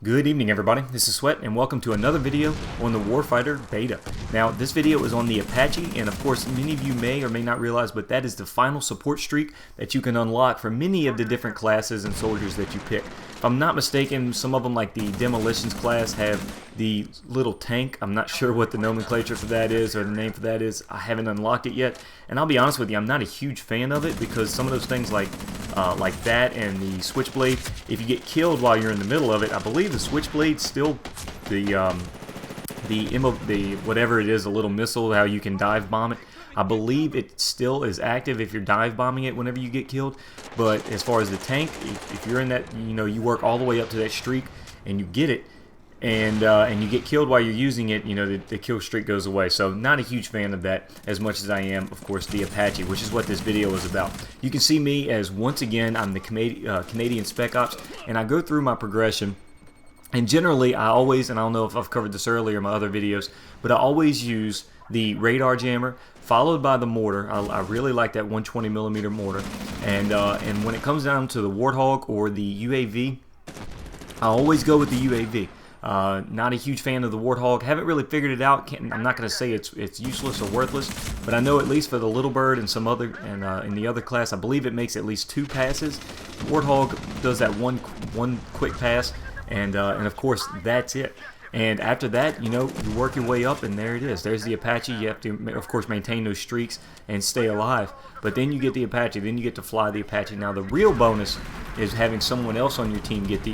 Good evening everybody, this is Sweat and welcome to another video on the Warfighter beta. Now this video is on the Apache, and of course many of you may or may not realize, but that is the final support streak that you can unlock for many of the different classes and soldiers that you pick. If I'm not mistaken, some of them, like the Demolitions class, have the little tank. I'm not sure what the nomenclature for that is or the name for that is. I haven't unlocked it yet, and I'll be honest with you, I'm not a huge fan of it because some of those things like that and the switchblade, if you get killed while you're in the middle of it, I believe the switchblade still the whatever it is, a little missile, how you can dive bomb it. I believe it still is active if you're dive bombing it whenever you get killed. But as far as the tank, if you're in that, you work all the way up to that streak and you get it, and you get killed while you're using it, the kill streak goes away. So not a huge fan of that as much as I am, of course, the Apache, which is what this video is about. You can see me as, once again, I'm the Canadian Spec Ops, and I go through my progression. And generally, I always, and I don't know if I've covered this earlier in my other videos, but I always use the radar jammer followed by the mortar. I really like that 120mm mortar. And when it comes down to the Warthog or the UAV, I always go with the UAV. Not a huge fan of the Warthog. Haven't really figured it out. I'm not going to say it's useless or worthless, but I know at least for the Little Bird and some other, and in the other class, I believe it makes at least 2 passes. The Warthog does that one quick pass. And of course, that's it. And after that, you work your way up, and there it is. There's the Apache. You have to, of course, maintain those streaks and stay alive. But then you get the Apache. Then you get to fly the Apache. Now, the real bonus is having someone else on your team get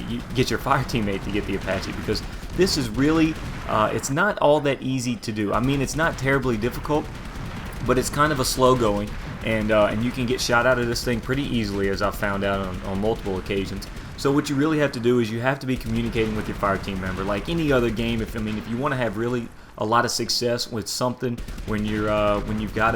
your fire teammate to get the Apache, because this is really, it's not all that easy to do. I mean, it's not terribly difficult, but it's kind of a slow going, and you can get shot out of this thing pretty easily, as I've found out on multiple occasions. So what you really have to do is you have to be communicating with your fire team member, like any other game. If you want to have really a lot of success with something, when you've got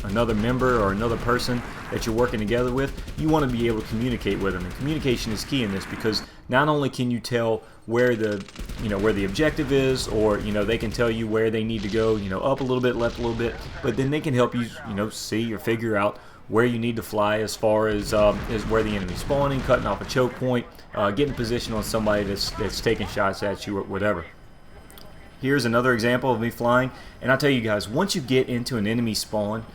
another member or another person that you're working together with, you want to be able to communicate with them. And communication is key in this, because not only can you tell where the objective is, or they can tell you where they need to go, up a little bit, left a little bit, but then they can help you see or figure out where you need to fly, as far as where the enemy's spawning, cutting off a choke point, getting position on somebody that's taking shots at you or whatever. Here's another example of me flying, and I'll tell you guys, once you get into an enemy spawn,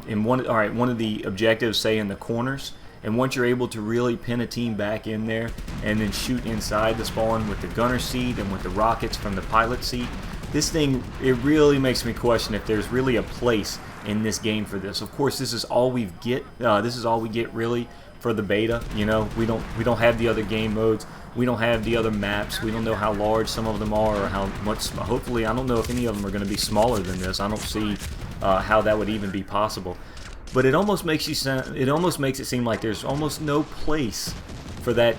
in one of the objectives, say in the corners, and once you're able to really pin a team back in there and then shoot inside the spawn with the gunner seat and with the rockets from the pilot seat, this thing, it really makes me question if there's really a place in this game for this. Of course, this is all we get. This is all we get really for the beta. We don't have the other game modes. We don't have the other maps. We don't know how large some of them are, or how much. Hopefully, I don't know if any of them are going to be smaller than this. I don't see how that would even be possible. But it almost makes it seem like there's almost no place for that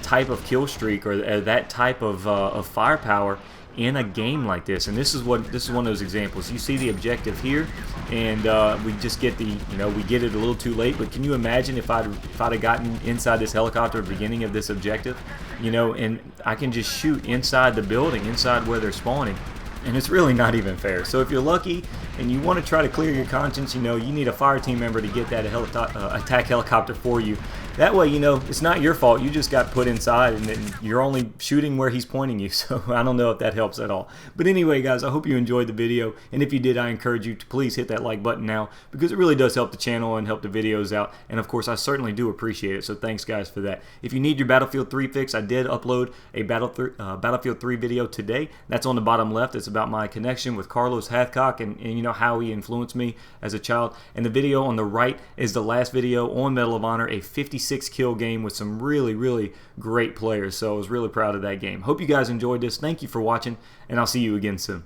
type of kill streak, or that type of firepower in a game like this. And this is one of those examples. You see the objective here, and we just get we get it a little too late. But can you imagine if I'd have gotten inside this helicopter at the beginning of this objective, and I can just shoot inside the building, inside where they're spawning, and it's really not even fair. So if you're lucky and you want to try to clear your conscience, you need a fire team member to get that attack helicopter for you. That way, it's not your fault. You just got put inside, and then you're only shooting where he's pointing you. So I don't know if that helps at all. But anyway, guys, I hope you enjoyed the video. And if you did, I encourage you to please hit that like button now, because it really does help the channel and help the videos out. And of course, I certainly do appreciate it. So thanks, guys, for that. If you need your Battlefield 3 fix, I did upload a Battlefield 3 video today. That's on the bottom left. It's about my connection with Carlos Hathcock and how he influenced me as a child. And the video on the right is the last video on Medal of Honor, a 56 kill game with some really, really great players. So I was really proud of that game. Hope you guys enjoyed this. Thank you for watching, and I'll see you again soon.